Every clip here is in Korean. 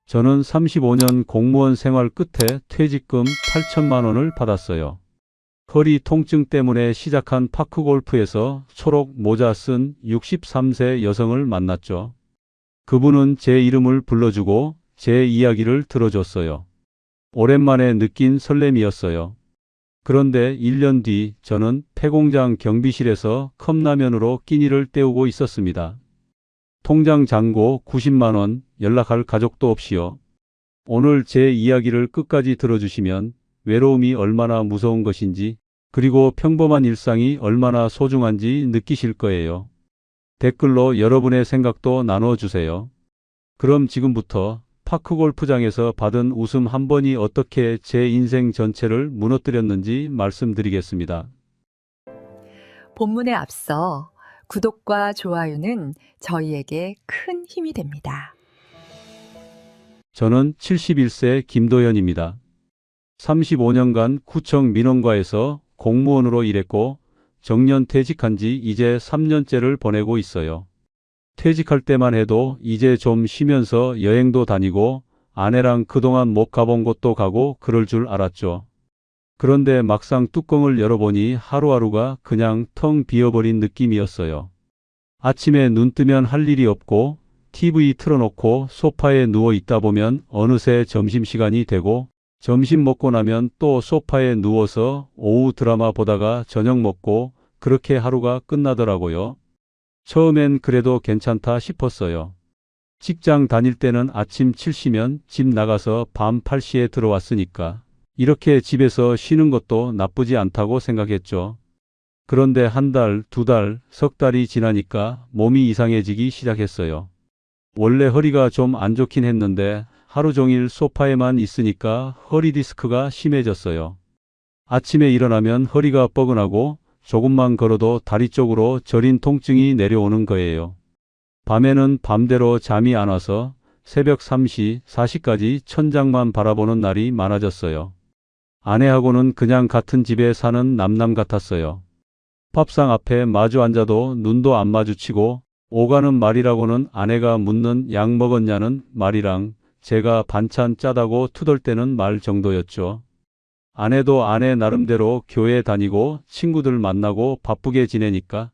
저는 35년 공무원 생활 끝에 퇴직금 8천만 원을 받았어요. 허리 통증 때문에 시작한 파크골프에서 초록 모자 쓴 63세 여성을 만났죠. 그분은 제 이름을 불러주고 제 이야기를 들어줬어요. 오랜만에 느낀 설렘이었어요. 그런데 1년 뒤 저는 폐공장 경비실에서 컵라면으로 끼니를 때우고 있었습니다. 통장 잔고 90만 원, 연락할 가족도 없이요. 오늘 제 이야기를 끝까지 들어주시면 외로움이 얼마나 무서운 것인지, 그리고 평범한 일상이 얼마나 소중한지 느끼실 거예요. 댓글로 여러분의 생각도 나눠주세요. 그럼 지금부터 파크골프장에서 받은 웃음 한 번이 어떻게 제 인생 전체를 무너뜨렸는지 말씀드리겠습니다. 본문에 앞서 구독과 좋아요는 저희에게 큰 힘이 됩니다. 저는 71세 김도현입니다. 35년간 구청 민원과에서 공무원으로 일했고 정년 퇴직한 지 이제 3년째를 보내고 있어요. 퇴직할 때만 해도 이제 좀 쉬면서 여행도 다니고 아내랑 그동안 못 가본 곳도 가고 그럴 줄 알았죠. 그런데 막상 뚜껑을 열어보니 하루하루가 그냥 텅 비어버린 느낌이었어요. 아침에 눈 뜨면 할 일이 없고 TV 틀어놓고 소파에 누워 있다 보면 어느새 점심시간이 되고 점심 먹고 나면 또 소파에 누워서 오후 드라마 보다가 저녁 먹고 그렇게 하루가 끝나더라고요. 처음엔 그래도 괜찮다 싶었어요. 직장 다닐 때는 아침 7시면 집 나가서 밤 8시에 들어왔으니까 이렇게 집에서 쉬는 것도 나쁘지 않다고 생각했죠. 그런데 한 달, 두 달, 석 달이 지나니까 몸이 이상해지기 시작했어요. 원래 허리가 좀 안 좋긴 했는데 하루 종일 소파에만 있으니까 허리 디스크가 심해졌어요. 아침에 일어나면 허리가 뻐근하고 조금만 걸어도 다리 쪽으로 저린 통증이 내려오는 거예요. 밤에는 밤대로 잠이 안 와서 새벽 3시, 4시까지 천장만 바라보는 날이 많아졌어요. 아내하고는 그냥 같은 집에 사는 남남 같았어요. 밥상 앞에 마주 앉아도 눈도 안 마주치고 오가는 말이라고는 아내가 묻는 약 먹었냐는 말이랑 제가 반찬 짜다고 투덜대는 말 정도였죠. 아내도 아내 나름대로 교회 다니고 친구들 만나고 바쁘게 지내니까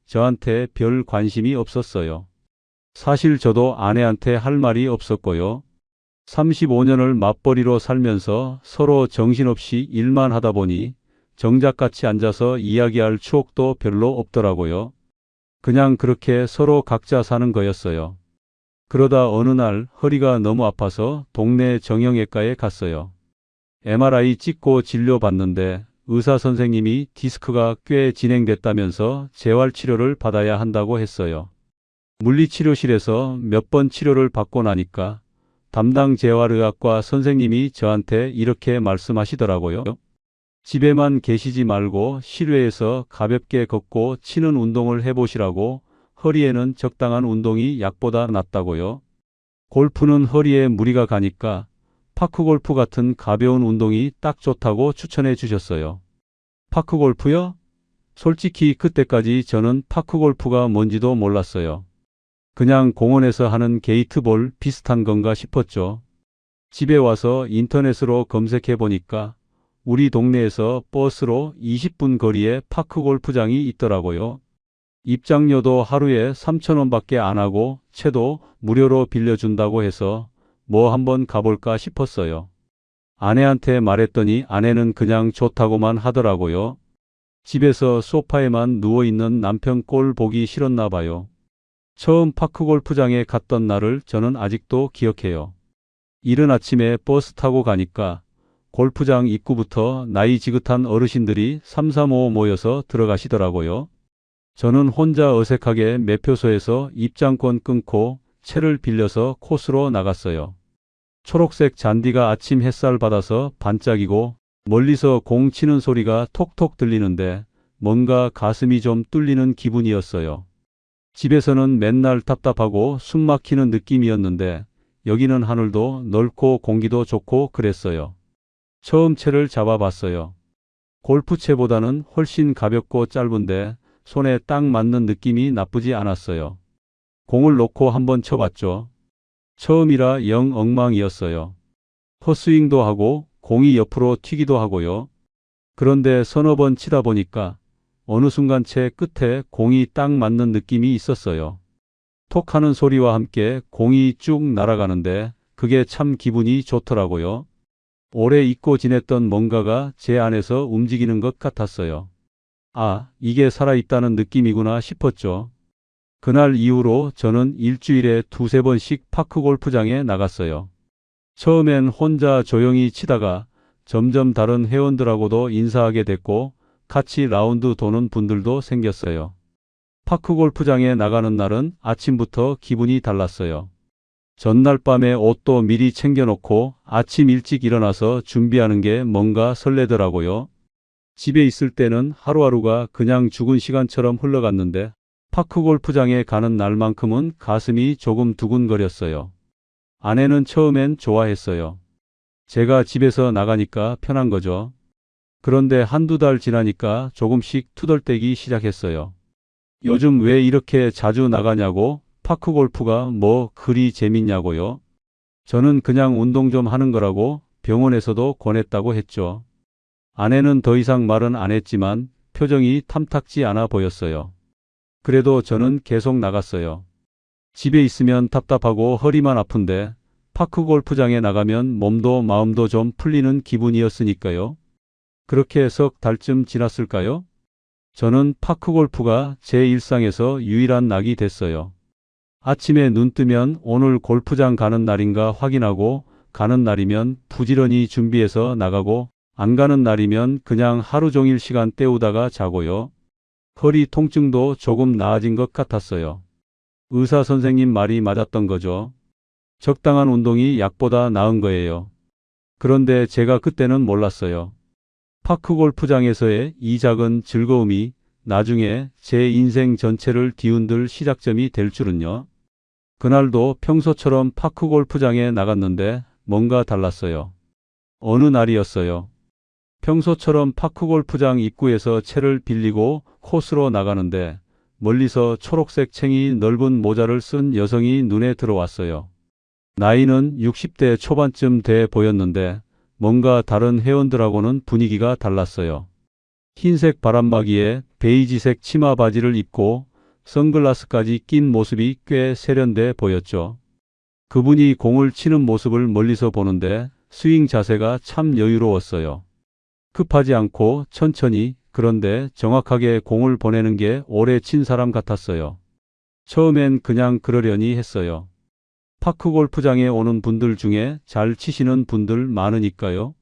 저한테 별 관심이 없었어요. 사실 저도 아내한테 할 말이 없었고요. 35년을 맞벌이로 살면서 서로 정신없이 일만 하다 보니 정작같이 앉아서 이야기할 추억도 별로 없더라고요. 그냥 그렇게 서로 각자 사는 거였어요. 그러다 어느 날 허리가 너무 아파서 동네 정형외과에 갔어요. MRI 찍고 진료받는데 의사 선생님이 디스크가 꽤 진행됐다면서 재활치료를 받아야 한다고 했어요. 물리치료실에서 몇 번 치료를 받고 나니까 담당 재활의학과 선생님이 저한테 이렇게 말씀하시더라고요. 집에만 계시지 말고 실외에서 가볍게 걷고 치는 운동을 해보시라고. 허리에는 적당한 운동이 약보다 낫다고요. 골프는 허리에 무리가 가니까 파크골프 같은 가벼운 운동이 딱 좋다고 추천해 주셨어요. 파크골프요? 솔직히 그때까지 저는 파크골프가 뭔지도 몰랐어요. 그냥 공원에서 하는 게이트볼 비슷한 건가 싶었죠. 집에 와서 인터넷으로 검색해 보니까 우리 동네에서 버스로 20분 거리에 파크골프장이 있더라고요. 입장료도 하루에 3,000원밖에 안 하고 채도 무료로 빌려준다고 해서 뭐 한번 가볼까 싶었어요. 아내한테 말했더니 아내는 그냥 좋다고만 하더라고요. 집에서 소파에만 누워있는 남편 꼴 보기 싫었나 봐요. 처음 파크골프장에 갔던 날을 저는 아직도 기억해요. 이른 아침에 버스 타고 가니까 골프장 입구부터 나이 지긋한 어르신들이 335 모여서 들어가시더라고요. 저는 혼자 어색하게 매표소에서 입장권 끊고 채를 빌려서 코스로 나갔어요. 초록색 잔디가 아침 햇살 받아서 반짝이고 멀리서 공 치는 소리가 톡톡 들리는데 뭔가 가슴이 좀 뚫리는 기분이었어요. 집에서는 맨날 답답하고 숨 막히는 느낌이었는데 여기는 하늘도 넓고 공기도 좋고 그랬어요. 처음 채를 잡아봤어요. 골프채보다는 훨씬 가볍고 짧은데 손에 딱 맞는 느낌이 나쁘지 않았어요. 공을 놓고 한번 쳐봤죠. 처음이라 영 엉망이었어요. 헛스윙도 하고 공이 옆으로 튀기도 하고요. 그런데 서너 번 치다 보니까 어느 순간 채 끝에 공이 딱 맞는 느낌이 있었어요. 톡 하는 소리와 함께 공이 쭉 날아가는데 그게 참 기분이 좋더라고요. 오래 잊고 지냈던 뭔가가 제 안에서 움직이는 것 같았어요. 아, 이게 살아있다는 느낌이구나 싶었죠. 그날 이후로 저는 일주일에 두세 번씩 파크 골프장에 나갔어요. 처음엔 혼자 조용히 치다가 점점 다른 회원들하고도 인사하게 됐고 같이 라운드 도는 분들도 생겼어요. 파크 골프장에 나가는 날은 아침부터 기분이 달랐어요. 전날 밤에 옷도 미리 챙겨놓고 아침 일찍 일어나서 준비하는 게 뭔가 설레더라고요. 집에 있을 때는 하루하루가 그냥 죽은 시간처럼 흘러갔는데 파크 골프장에 가는 날만큼은 가슴이 조금 두근거렸어요. 아내는 처음엔 좋아했어요. 제가 집에서 나가니까 편한 거죠. 그런데 한두 달 지나니까 조금씩 투덜대기 시작했어요. 요즘 왜 이렇게 자주 나가냐고, 파크 골프가 뭐 그리 재밌냐고요. 저는 그냥 운동 좀 하는 거라고 병원에서도 권했다고 했죠. 아내는 더 이상 말은 안 했지만 표정이 탐탁지 않아 보였어요. 그래도 저는 계속 나갔어요. 집에 있으면 답답하고 허리만 아픈데 파크 골프장에 나가면 몸도 마음도 좀 풀리는 기분이었으니까요. 그렇게 석 달쯤 지났을까요? 저는 파크 골프가 제 일상에서 유일한 낙이 됐어요. 아침에 눈 뜨면 오늘 골프장 가는 날인가 확인하고 가는 날이면 부지런히 준비해서 나가고 안 가는 날이면 그냥 하루 종일 시간 때우다가 자고요. 허리 통증도 조금 나아진 것 같았어요. 의사 선생님 말이 맞았던 거죠. 적당한 운동이 약보다 나은 거예요. 그런데 제가 그때는 몰랐어요. 파크 골프장에서의 이 작은 즐거움이 나중에 제 인생 전체를 뒤흔들 시작점이 될 줄은요. 그날도 평소처럼 파크 골프장에 나갔는데 뭔가 달랐어요. 어느 날이었어요. 평소처럼 파크 골프장 입구에서 채를 빌리고 코스로 나가는데 멀리서 초록색 챙이 넓은 모자를 쓴 여성이 눈에 들어왔어요. 나이는 60대 초반쯤 돼 보였는데 뭔가 다른 회원들하고는 분위기가 달랐어요. 흰색 바람막이에 베이지색 치마 바지를 입고 선글라스까지 낀 모습이 꽤 세련돼 보였죠. 그분이 공을 치는 모습을 멀리서 보는데 스윙 자세가 참 여유로웠어요. 급하지 않고 천천히, 그런데 정확하게 공을 보내는 게 오래 친 사람 같았어요. 처음엔 그냥 그러려니 했어요. 파크 골프장에 오는 분들 중에 잘 치시는 분들 많으니까요.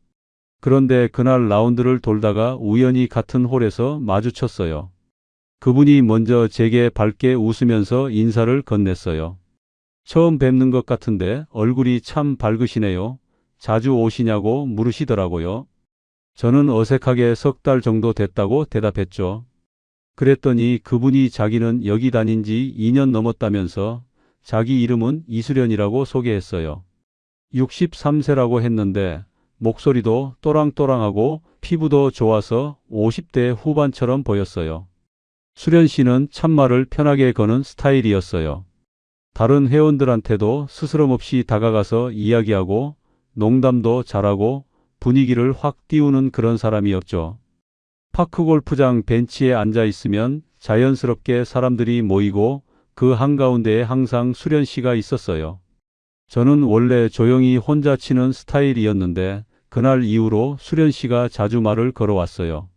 그런데 그날 라운드를 돌다가 우연히 같은 홀에서 마주쳤어요. 그분이 먼저 제게 밝게 웃으면서 인사를 건넸어요. 처음 뵙는 것 같은데 얼굴이 참 밝으시네요. 자주 오시냐고 물으시더라고요. 저는 어색하게 석 달 정도 됐다고 대답했죠. 그랬더니 그분이 자기는 여기 다닌 지 2년 넘었다면서 자기 이름은 이수련이라고 소개했어요. 63세라고 했는데 목소리도 또랑또랑하고 피부도 좋아서 50대 후반처럼 보였어요. 수련 씨는 참말을 편하게 거는 스타일이었어요. 다른 회원들한테도 스스럼 없이 다가가서 이야기하고 농담도 잘하고 분위기를 확 띄우는 그런 사람이었죠. 파크 골프장 벤치에 앉아 있으면 자연스럽게 사람들이 모이고 그 한가운데에 항상 수련 씨가 있었어요. 저는 원래 조용히 혼자 치는 스타일이었는데 그날 이후로 수련 씨가 자주 말을 걸어왔어요.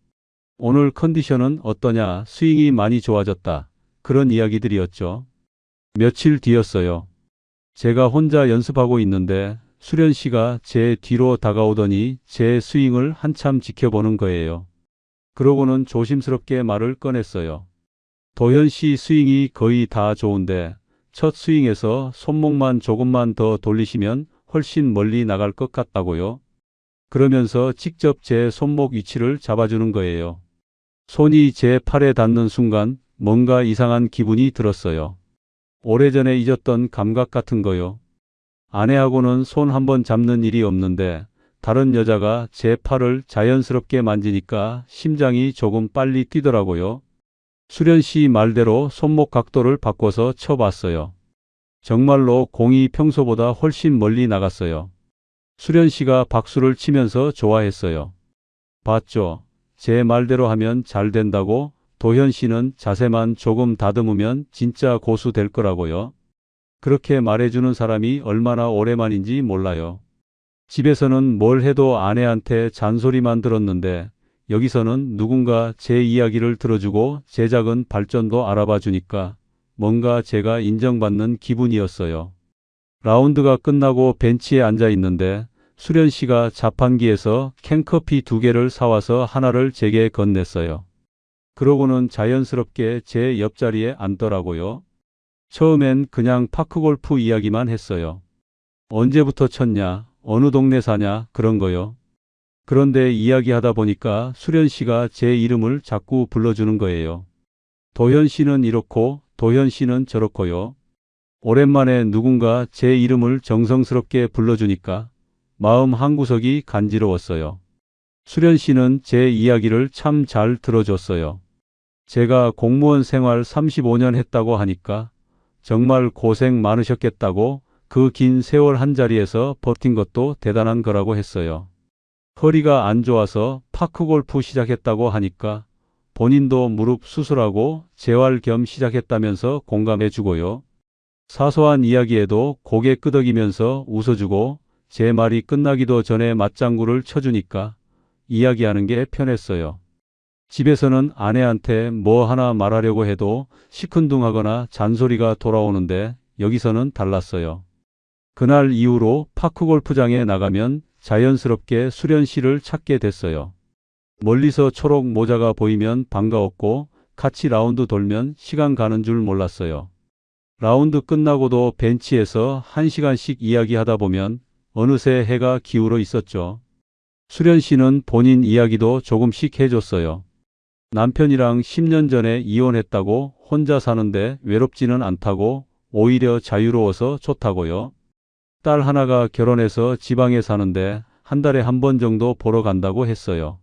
오늘 컨디션은 어떠냐? 스윙이 많이 좋아졌다. 그런 이야기들이었죠. 며칠 뒤였어요. 제가 혼자 연습하고 있는데 수련 씨가 제 뒤로 다가오더니 제 스윙을 한참 지켜보는 거예요. 그러고는 조심스럽게 말을 꺼냈어요. 도현 씨 스윙이 거의 다 좋은데 첫 스윙에서 손목만 조금만 더 돌리시면 훨씬 멀리 나갈 것 같다고요. 그러면서 직접 제 손목 위치를 잡아주는 거예요. 손이 제 팔에 닿는 순간 뭔가 이상한 기분이 들었어요. 오래전에 잊었던 감각 같은 거요. 아내하고는 손 한번 잡는 일이 없는데 다른 여자가 제 팔을 자연스럽게 만지니까 심장이 조금 빨리 뛰더라고요. 수련 씨 말대로 손목 각도를 바꿔서 쳐봤어요. 정말로 공이 평소보다 훨씬 멀리 나갔어요. 수련 씨가 박수를 치면서 좋아했어요. 봤죠? 제 말대로 하면 잘 된다고. 도현 씨는 자세만 조금 다듬으면 진짜 고수 될 거라고요. 그렇게 말해주는 사람이 얼마나 오랜만인지 몰라요. 집에서는 뭘 해도 아내한테 잔소리만 들었는데 여기서는 누군가 제 이야기를 들어주고 제 작은 발전도 알아봐 주니까 뭔가 제가 인정받는 기분이었어요. 라운드가 끝나고 벤치에 앉아 있는데 수련 씨가 자판기에서 캔커피 2개를 사와서 하나를 제게 건넸어요. 그러고는 자연스럽게 제 옆자리에 앉더라고요. 처음엔 그냥 파크골프 이야기만 했어요. 언제부터 쳤냐, 어느 동네 사냐, 그런 거요. 그런데 이야기하다 보니까 수련 씨가 제 이름을 자꾸 불러주는 거예요. 도현 씨는 이렇고, 도현 씨는 저렇고요. 오랜만에 누군가 제 이름을 정성스럽게 불러주니까 마음 한구석이 간지러웠어요. 수련 씨는 제 이야기를 참 잘 들어줬어요. 제가 공무원 생활 35년 했다고 하니까 정말 고생 많으셨겠다고, 그 긴 세월 한자리에서 버틴 것도 대단한 거라고 했어요. 허리가 안 좋아서 파크골프 시작했다고 하니까 본인도 무릎 수술하고 재활 겸 시작했다면서 공감해 주고요. 사소한 이야기에도 고개 끄덕이면서 웃어주고 제 말이 끝나기도 전에 맞장구를 쳐주니까 이야기하는 게 편했어요. 집에서는 아내한테 뭐 하나 말하려고 해도 시큰둥하거나 잔소리가 돌아오는데 여기서는 달랐어요. 그날 이후로 파크골프장에 나가면 자연스럽게 수련 씨를 찾게 됐어요. 멀리서 초록 모자가 보이면 반가웠고 같이 라운드 돌면 시간 가는 줄 몰랐어요. 라운드 끝나고도 벤치에서 1시간씩 이야기하다 보면 어느새 해가 기울어 있었죠. 수련 씨는 본인 이야기도 조금씩 해줬어요. 남편이랑 10년 전에 이혼했다고, 혼자 사는데 외롭지는 않다고, 오히려 자유로워서 좋다고요. 딸 하나가 결혼해서 지방에 사는데 한 달에 한 번 정도 보러 간다고 했어요.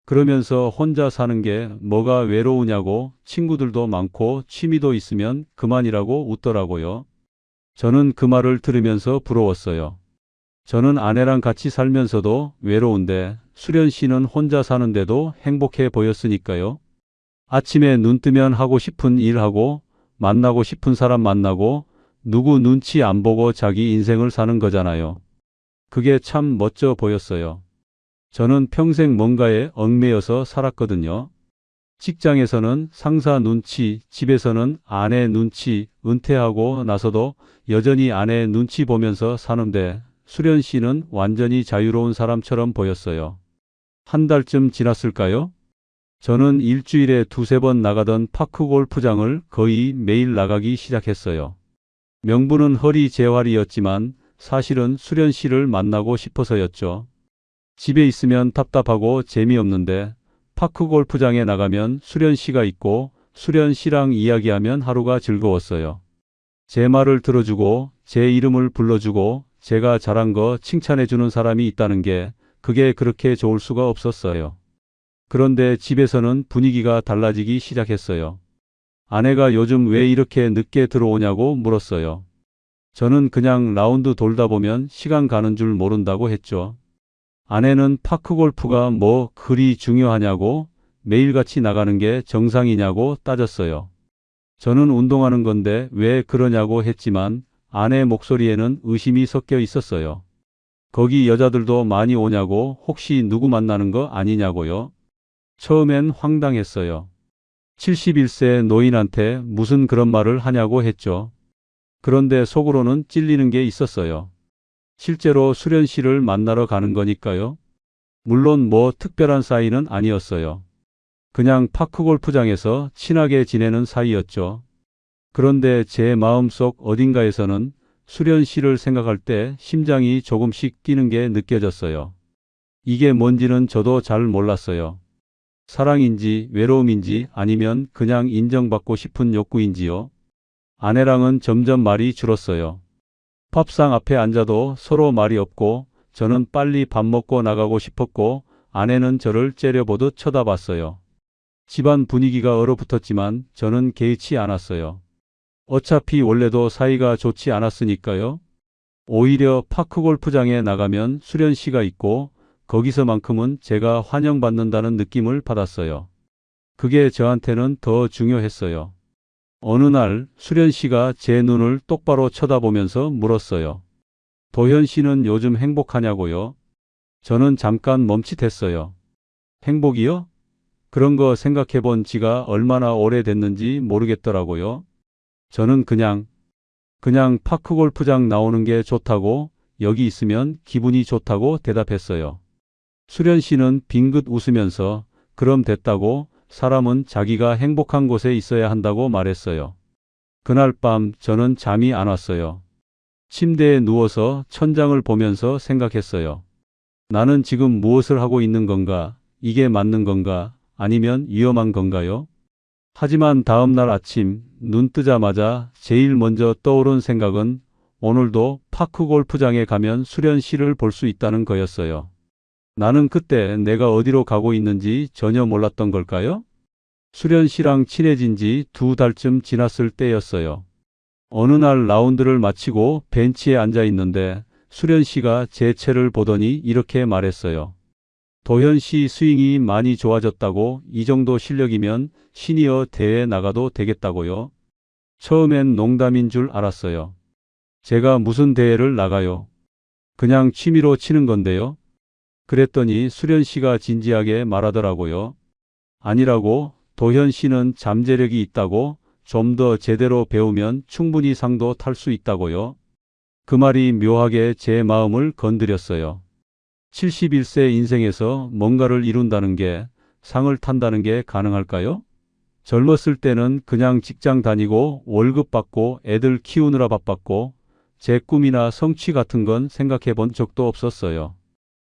그러면서 혼자 사는 게 뭐가 외로우냐고, 친구들도 많고 취미도 있으면 그만이라고 웃더라고요. 저는 그 말을 들으면서 부러웠어요. 저는 아내랑 같이 살면서도 외로운데 수련 씨는 혼자 사는데도 행복해 보였으니까요. 아침에 눈 뜨면 하고 싶은 일 하고, 만나고 싶은 사람 만나고, 누구 눈치 안 보고 자기 인생을 사는 거잖아요. 그게 참 멋져 보였어요. 저는 평생 뭔가에 얽매여서 살았거든요. 직장에서는 상사 눈치, 집에서는 아내 눈치, 은퇴하고 나서도 여전히 아내 눈치 보면서 사는데 수련 씨는 완전히 자유로운 사람처럼 보였어요. 한 달쯤 지났을까요? 저는 일주일에 2~3번 나가던 파크 골프장을 거의 매일 나가기 시작했어요. 명분은 허리 재활이었지만 사실은 수련 씨를 만나고 싶어서였죠. 집에 있으면 답답하고 재미없는데 파크 골프장에 나가면 수련 씨가 있고 수련 씨랑 이야기하면 하루가 즐거웠어요. 제 말을 들어주고 제 이름을 불러주고 제가 잘한 거 칭찬해주는 사람이 있다는 게 그게 그렇게 좋을 수가 없었어요. 그런데 집에서는 분위기가 달라지기 시작했어요. 아내가 요즘 왜 이렇게 늦게 들어오냐고 물었어요. 저는 그냥 라운드 돌다 보면 시간 가는 줄 모른다고 했죠. 아내는 파크골프가 뭐 그리 중요하냐고, 매일같이 나가는 게 정상이냐고 따졌어요. 저는 운동하는 건데 왜 그러냐고 했지만 아내 목소리에는 의심이 섞여 있었어요. 거기 여자들도 많이 오냐고, 혹시 누구 만나는 거 아니냐고요. 처음엔 황당했어요. 71세 노인한테 무슨 그런 말을 하냐고 했죠. 그런데 속으로는 찔리는 게 있었어요. 실제로 수련 씨를 만나러 가는 거니까요. 물론 뭐 특별한 사이는 아니었어요. 그냥 파크골프장에서 친하게 지내는 사이였죠. 그런데 제 마음속 어딘가에서는 수련 씨를 생각할 때 심장이 조금씩 뛰는 게 느껴졌어요. 이게 뭔지는 저도 잘 몰랐어요. 사랑인지 외로움인지 아니면 그냥 인정받고 싶은 욕구인지요. 아내랑은 점점 말이 줄었어요. 밥상 앞에 앉아도 서로 말이 없고 저는 빨리 밥 먹고 나가고 싶었고 아내는 저를 째려보듯 쳐다봤어요. 집안 분위기가 얼어붙었지만 저는 개의치 않았어요. 어차피 원래도 사이가 좋지 않았으니까요. 오히려 파크골프장에 나가면 수련 씨가 있고 거기서만큼은 제가 환영받는다는 느낌을 받았어요. 그게 저한테는 더 중요했어요. 어느 날 수련 씨가 제 눈을 똑바로 쳐다보면서 물었어요. 도현 씨는 요즘 행복하냐고요? 저는 잠깐 멈칫했어요. 행복이요? 그런 거 생각해 본 지가 얼마나 오래됐는지 모르겠더라고요. 저는 그냥 파크골프장 나오는 게 좋다고, 여기 있으면 기분이 좋다고 대답했어요. 수련 씨는 빙긋 웃으면서 그럼 됐다고, 사람은 자기가 행복한 곳에 있어야 한다고 말했어요. 그날 밤 저는 잠이 안 왔어요. 침대에 누워서 천장을 보면서 생각했어요. 나는 지금 무엇을 하고 있는 건가? 이게 맞는 건가? 아니면 위험한 건가요? 하지만 다음 날 아침 눈 뜨자마자 제일 먼저 떠오른 생각은 오늘도 파크 골프장에 가면 수련 씨를 볼 수 있다는 거였어요. 나는 그때 내가 어디로 가고 있는지 전혀 몰랐던 걸까요? 수련 씨랑 친해진 지 2달쯤 지났을 때였어요. 어느 날 라운드를 마치고 벤치에 앉아 있는데 수련 씨가 제 채를 보더니 이렇게 말했어요. 도현 씨 스윙이 많이 좋아졌다고, 이 정도 실력이면 시니어 대회 나가도 되겠다고요. 처음엔 농담인 줄 알았어요. 제가 무슨 대회를 나가요? 그냥 취미로 치는 건데요. 그랬더니 수련 씨가 진지하게 말하더라고요. 아니라고, 도현 씨는 잠재력이 있다고, 좀 더 제대로 배우면 충분히 상도 탈 수 있다고요. 그 말이 묘하게 제 마음을 건드렸어요. 71세 인생에서 뭔가를 이룬다는 게, 상을 탄다는 게 가능할까요? 젊었을 때는 그냥 직장 다니고 월급 받고 애들 키우느라 바빴고 제 꿈이나 성취 같은 건 생각해 본 적도 없었어요.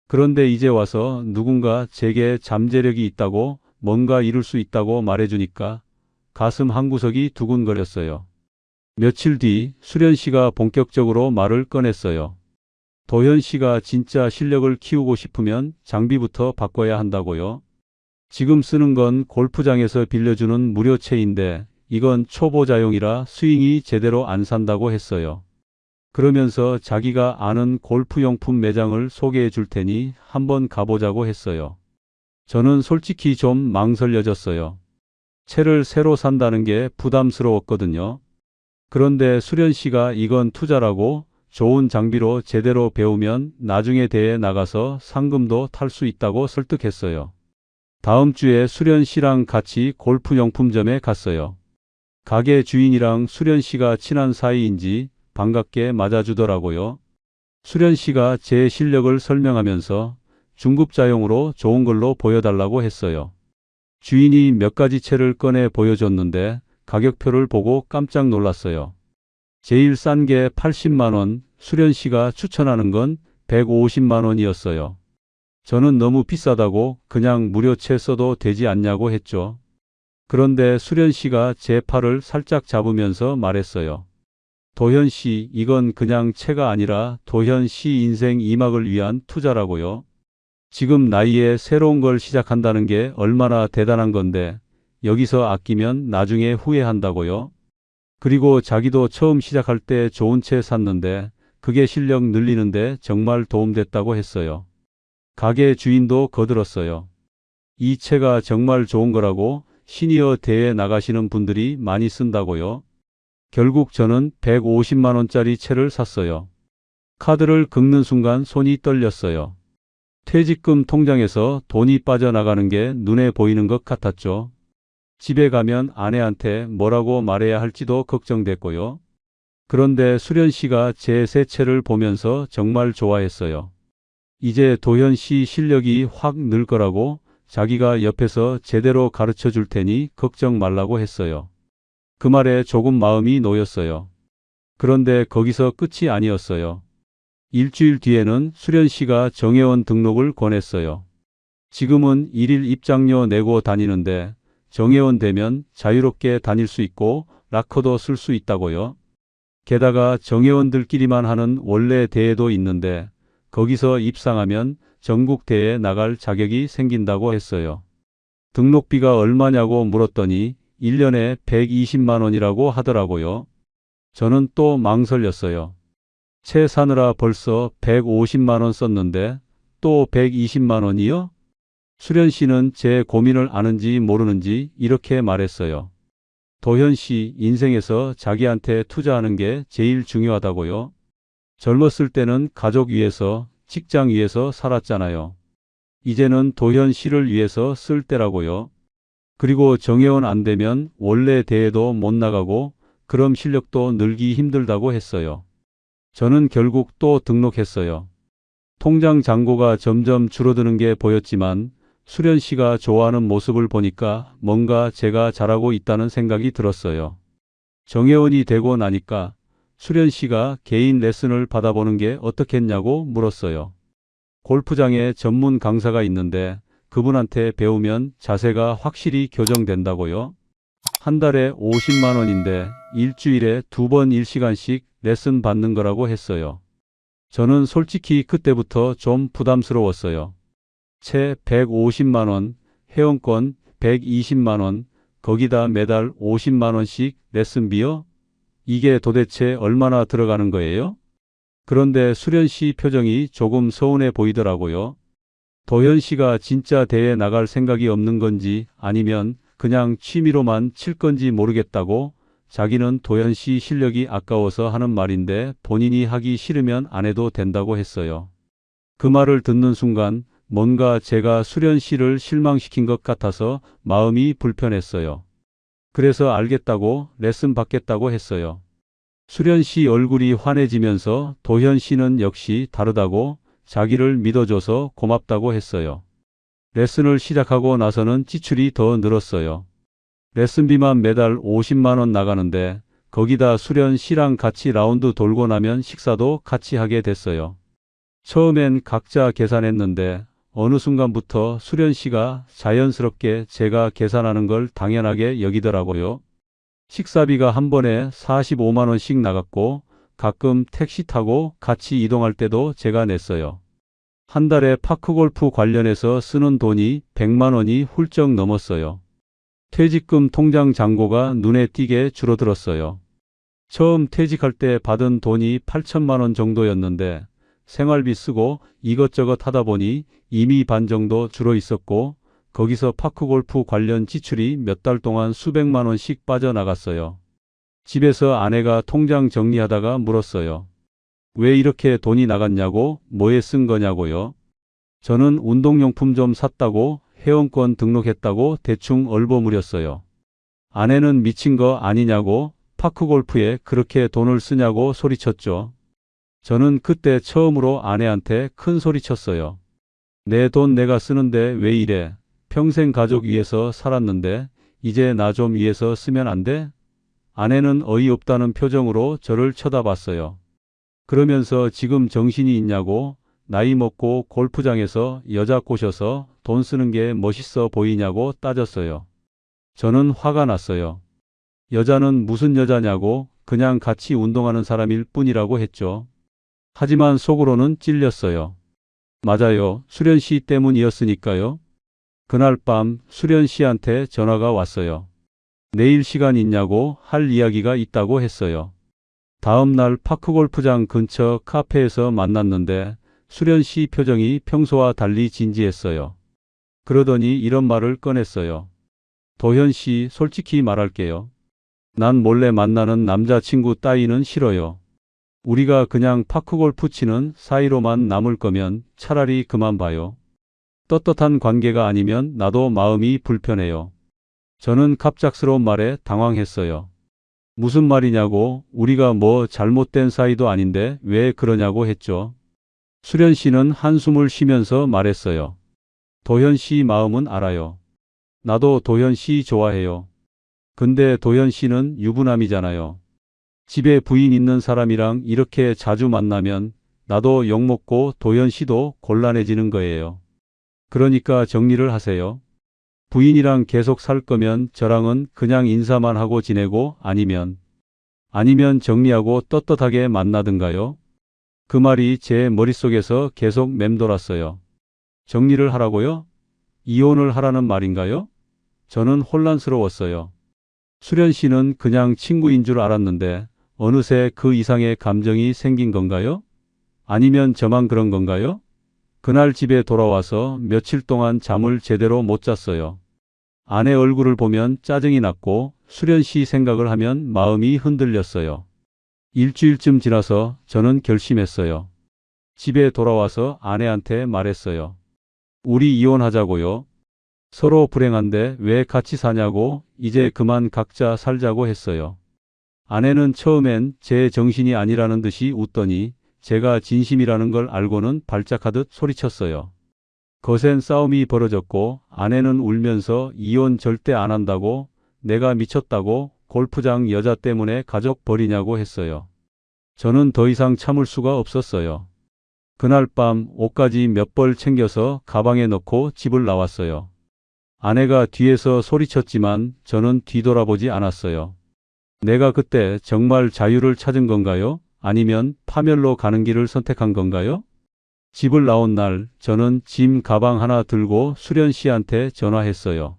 그런데 이제 와서 누군가 제게 잠재력이 있다고, 뭔가 이룰 수 있다고 말해주니까 가슴 한구석이 두근거렸어요. 며칠 뒤 수련 씨가 본격적으로 말을 꺼냈어요. 도현 씨가 진짜 실력을 키우고 싶으면 장비부터 바꿔야 한다고요. 지금 쓰는 건 골프장에서 빌려주는 무료채인데 이건 초보자용이라 스윙이 제대로 안 산다고 했어요. 그러면서 자기가 아는 골프용품 매장을 소개해 줄 테니 한번 가보자고 했어요. 저는 솔직히 좀 망설여졌어요. 채를 새로 산다는 게 부담스러웠거든요. 그런데 수련 씨가 이건 투자라고, 좋은 장비로 제대로 배우면 나중에 대회 나가서 상금도 탈 수 있다고 설득했어요. 다음 주에 수련 씨랑 같이 골프용품점에 갔어요. 가게 주인이랑 수련 씨가 친한 사이인지 반갑게 맞아주더라고요. 수련 씨가 제 실력을 설명하면서 중급자용으로 좋은 걸로 보여달라고 했어요. 주인이 몇 가지 채를 꺼내 보여줬는데 가격표를 보고 깜짝 놀랐어요. 제일 싼 게 80만 원, 수련 씨가 추천하는 건 150만 원이었어요. 저는 너무 비싸다고 그냥 무료채 써도 되지 않냐고 했죠. 그런데 수련 씨가 제 팔을 살짝 잡으면서 말했어요. 도현 씨, 이건 그냥 채가 아니라 도현 씨 인생 2막을 위한 투자라고요. 지금 나이에 새로운 걸 시작한다는 게 얼마나 대단한 건데 여기서 아끼면 나중에 후회한다고요. 그리고 자기도 처음 시작할 때 좋은 채 샀는데 그게 실력 늘리는데 정말 도움됐다고 했어요. 가게 주인도 거들었어요. 이 채가 정말 좋은 거라고, 시니어 대회 나가시는 분들이 많이 쓴다고요. 결국 저는 150만 원짜리 채를 샀어요. 카드를 긁는 순간 손이 떨렸어요. 퇴직금 통장에서 돈이 빠져나가는 게 눈에 보이는 것 같았죠. 집에 가면 아내한테 뭐라고 말해야 할지도 걱정됐고요. 그런데 수련 씨가 제 새 채를 보면서 정말 좋아했어요. 이제 도현 씨 실력이 확 늘 거라고, 자기가 옆에서 제대로 가르쳐 줄 테니 걱정 말라고 했어요. 그 말에 조금 마음이 놓였어요. 그런데 거기서 끝이 아니었어요. 일주일 뒤에는 수련 씨가 정회원 등록을 권했어요. 지금은 일일 입장료 내고 다니는데 정회원 되면 자유롭게 다닐 수 있고 락커도 쓸 수 있다고요. 게다가 정회원들끼리만 하는 원래 대회도 있는데 거기서 입상하면 전국 대회에 나갈 자격이 생긴다고 했어요. 등록비가 얼마냐고 물었더니 1년에 120만 원이라고 하더라고요. 저는 또 망설였어요. 채 사느라 벌써 150만 원 썼는데 또 120만 원이요? 수련 씨는 제 고민을 아는지 모르는지 이렇게 말했어요. 도현 씨, 인생에서 자기한테 투자하는 게 제일 중요하다고요. 젊었을 때는 가족 위해서, 직장 위해서 살았잖아요. 이제는 도현 씨를 위해서 쓸 때라고요. 그리고 정회원 안 되면 원래 대회도 못 나가고 그럼 실력도 늘기 힘들다고 했어요. 저는 결국 또 등록했어요. 통장 잔고가 점점 줄어드는 게 보였지만 수련 씨가 좋아하는 모습을 보니까 뭔가 제가 잘하고 있다는 생각이 들었어요. 정회원이 되고 나니까 수련 씨가 개인 레슨을 받아보는 게 어떻겠냐고 물었어요. 골프장에 전문 강사가 있는데 그분한테 배우면 자세가 확실히 교정된다고요. 한 달에 50만 원인데 일주일에 2번 1시간씩 레슨 받는 거라고 했어요. 저는 솔직히 그때부터 좀 부담스러웠어요. 채 150만 원, 회원권 120만 원, 거기다 매달 50만 원씩 레슨비요? 이게 도대체 얼마나 들어가는 거예요? 그런데 수련 씨 표정이 조금 서운해 보이더라고요. 도현 씨가 진짜 대회 나갈 생각이 없는 건지 아니면 그냥 취미로만 칠 건지 모르겠다고 자기는 도현 씨 실력이 아까워서 하는 말인데 본인이 하기 싫으면 안 해도 된다고 했어요. 그 말을 듣는 순간 뭔가 제가 수련 씨를 실망시킨 것 같아서 마음이 불편했어요. 그래서 알겠다고 레슨 받겠다고 했어요. 수련 씨 얼굴이 환해지면서 도현 씨는 역시 다르다고 자기를 믿어줘서 고맙다고 했어요. 레슨을 시작하고 나서는 지출이 더 늘었어요. 레슨비만 매달 50만 원 나가는데 거기다 수련 씨랑 같이 라운드 돌고 나면 식사도 같이 하게 됐어요. 처음엔 각자 계산했는데 어느 순간부터 수련 씨가 자연스럽게 제가 계산하는 걸 당연하게 여기더라고요. 식사비가 한 번에 45만 원씩 나갔고 가끔 택시 타고 같이 이동할 때도 제가 냈어요. 한 달에 파크골프 관련해서 쓰는 돈이 100만 원이 훌쩍 넘었어요. 퇴직금 통장 잔고가 눈에 띄게 줄어들었어요. 처음 퇴직할 때 받은 돈이 8천만 원 정도였는데 생활비 쓰고 이것저것 하다 보니 이미 반 정도 줄어 있었고 거기서 파크골프 관련 지출이 몇 달 동안 수백만 원씩 빠져나갔어요. 집에서 아내가 통장 정리하다가 물었어요. 왜 이렇게 돈이 나갔냐고, 뭐에 쓴 거냐고요. 저는 운동용품 좀 샀다고, 회원권 등록했다고 대충 얼버무렸어요. 아내는 미친 거 아니냐고, 파크골프에 그렇게 돈을 쓰냐고 소리쳤죠. 저는 그때 처음으로 아내한테 큰 소리쳤어요. 내 돈 내가 쓰는데 왜 이래? 평생 가족 위해서 살았는데 이제 나 좀 위해서 쓰면 안 돼? 아내는 어이없다는 표정으로 저를 쳐다봤어요. 그러면서 지금 정신이 있냐고, 나이 먹고 골프장에서 여자 꼬셔서 돈 쓰는 게 멋있어 보이냐고 따졌어요. 저는 화가 났어요. 여자는 무슨 여자냐고, 그냥 같이 운동하는 사람일 뿐이라고 했죠. 하지만 속으로는 찔렸어요. 맞아요. 수련 씨 때문이었으니까요. 그날 밤 수련 씨한테 전화가 왔어요. 내일 시간 있냐고 할 이야기가 있다고 했어요. 다음 날 파크골프장 근처 카페에서 만났는데 수련 씨 표정이 평소와 달리 진지했어요. 그러더니 이런 말을 꺼냈어요. 도현 씨, 솔직히 말할게요. 난 몰래 만나는 남자친구 따위는 싫어요. 우리가 그냥 파크골프 치는 사이로만 남을 거면 차라리 그만 봐요. 떳떳한 관계가 아니면 나도 마음이 불편해요. 저는 갑작스러운 말에 당황했어요. 무슨 말이냐고, 우리가 뭐 잘못된 사이도 아닌데 왜 그러냐고 했죠. 수련 씨는 한숨을 쉬면서 말했어요. 도현 씨 마음은 알아요. 나도 도현 씨 좋아해요. 근데 도현 씨는 유부남이잖아요. 집에 부인 있는 사람이랑 이렇게 자주 만나면 나도 욕먹고 도현 씨도 곤란해지는 거예요. 그러니까 정리를 하세요. 부인이랑 계속 살 거면 저랑은 그냥 인사만 하고 지내고 아니면 정리하고 떳떳하게 만나든가요. 그 말이 제 머릿속에서 계속 맴돌았어요. 정리를 하라고요? 이혼을 하라는 말인가요? 저는 혼란스러웠어요. 수련 씨는 그냥 친구인 줄 알았는데 어느새 그 이상의 감정이 생긴 건가요? 아니면 저만 그런 건가요? 그날 집에 돌아와서 며칠 동안 잠을 제대로 못 잤어요. 아내 얼굴을 보면 짜증이 났고 수련 씨 생각을 하면 마음이 흔들렸어요. 일주일쯤 지나서 저는 결심했어요. 집에 돌아와서 아내한테 말했어요. 우리 이혼하자고요. 서로 불행한데 왜 같이 사냐고, 이제 그만 각자 살자고 했어요. 아내는 처음엔 제 정신이 아니라는 듯이 웃더니 제가 진심이라는 걸 알고는 발작하듯 소리쳤어요. 거센 싸움이 벌어졌고 아내는 울면서 이혼 절대 안 한다고, 내가 미쳤다고, 골프장 여자 때문에 가족 버리냐고 했어요. 저는 더 이상 참을 수가 없었어요. 그날 밤 옷까지 몇 벌 챙겨서 가방에 넣고 집을 나왔어요. 아내가 뒤에서 소리쳤지만 저는 뒤돌아보지 않았어요. 내가 그때 정말 자유를 찾은 건가요? 아니면 파멸로 가는 길을 선택한 건가요? 집을 나온 날 저는 짐 가방 하나 들고 수련 씨한테 전화했어요.